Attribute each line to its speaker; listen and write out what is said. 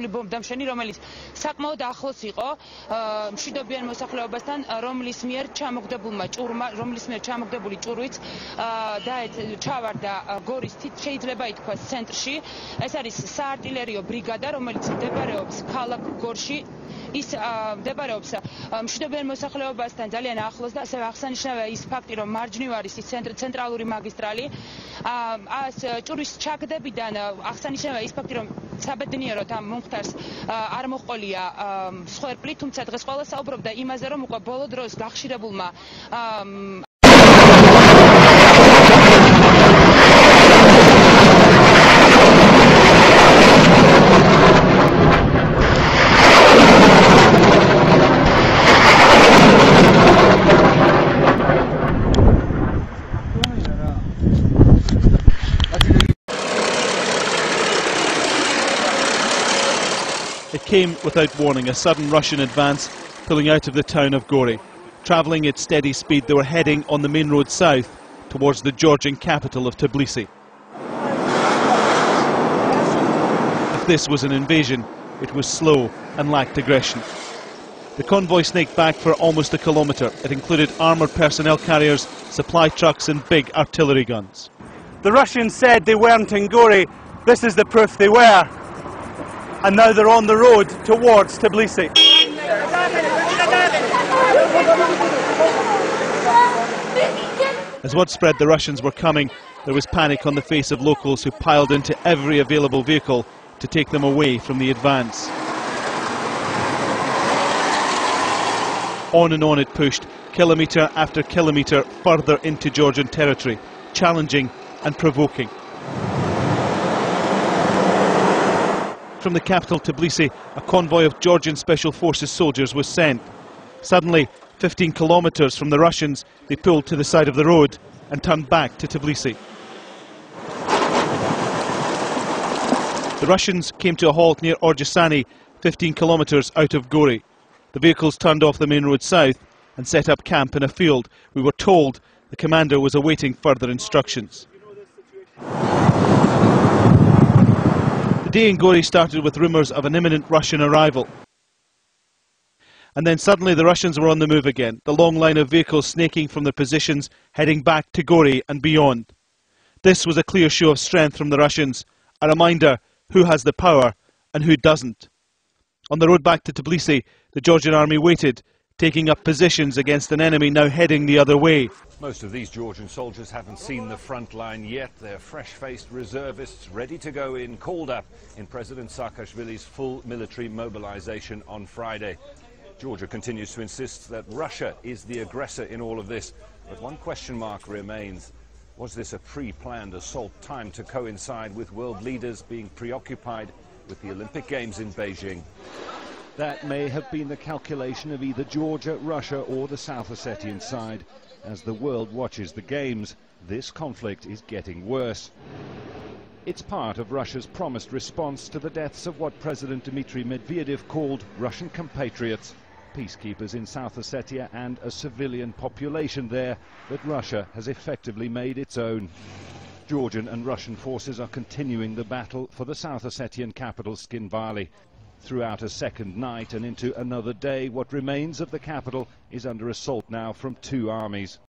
Speaker 1: მართული ბომბდამშენი, რომელიც საკმაოდ ახლოს იყო მშვიდობიან მოსახლეობასთან, რომლის მიერ ჩამოგდებული ჭურვიც ჩავარდა გორის შეიძლება ითქვას ცენტრში. ეს არის საარტილერიო ბრიგადა, რომელიც მდებარეობს ქალაქ გორში. ის მდებარეობს მშვიდობიან მოსახლეობასთან ძალიან ახლოს და ასევე აღსანიშნავია ის ფაქტი, რომ მარჯვნივ არის ის ცენტრალური მაგისტრალი. ჭურვის ჩაგდებიდან აღსანიშნავია ის ფაქტი, რომ საბედნიეროდ ამ მომხდარს არ მოჰყოლია მსხვერპლი, თუმცა დღეს ყველა საუბრობდა იმაზე, რომ უკვე ბოლო დროს გახშირებულმა
Speaker 2: It came without warning, a sudden Russian advance pulling out of the town of Gori. Travelling at steady speed, they were heading on the main road south towards the Georgian capital of Tbilisi. If this was an invasion, it was slow and lacked aggression. The convoy snaked back for almost a kilometre. It included armoured personnel carriers, supply trucks and big artillery guns.
Speaker 3: The Russians said they weren't in Gori. This is the proof they were. And now they're on the road towards Tbilisi.
Speaker 2: As word spread the Russians were coming, there was panic on the face of locals who piled into every available vehicle to take them away from the advance. On and on it pushed, kilometre after kilometre further into Georgian territory, challenging and provoking. From the capital Tbilisi, a convoy of Georgian Special Forces soldiers was sent. Suddenly, 15 kilometres from the Russians, they pulled to the side of the road and turned back to Tbilisi. The Russians came to a halt near Orjasani, 15 kilometres out of Gori. The vehicles turned off the main road south and set up camp in a field. We were told the commander was awaiting further instructions. The day in Gori started with rumours of an imminent Russian arrival. And then suddenly the Russians were on the move again, the long line of vehicles snaking from their positions, heading back to Gori and beyond. This was a clear show of strength from the Russians, a reminder who has the power and who doesn't. On the road back to Tbilisi, the Georgian army waited, taking up positions against an enemy now heading the other way.
Speaker 4: Most of these Georgian soldiers haven't seen the front line yet. They're fresh-faced reservists ready to go in, called up in President Saakashvili's full military mobilization on Friday. Georgia continues to insist that Russia is the aggressor in all of this. But one question mark remains. Was this a pre-planned assault timed to coincide with world leaders being preoccupied with the Olympic Games in Beijing?
Speaker 5: That may have been the calculation of either Georgia, Russia or the South Ossetian side. As the world watches the Games, this conflict is getting worse. It's part of Russia's promised response to the deaths of what President Dmitry Medvedev called Russian compatriots, peacekeepers in South Ossetia and a civilian population there that Russia has effectively made its own. Georgian and Russian forces are continuing the battle for the South Ossetian capital Tskhinvali. Throughout a second night and into another day, what remains of the capital is under assault now from two armies.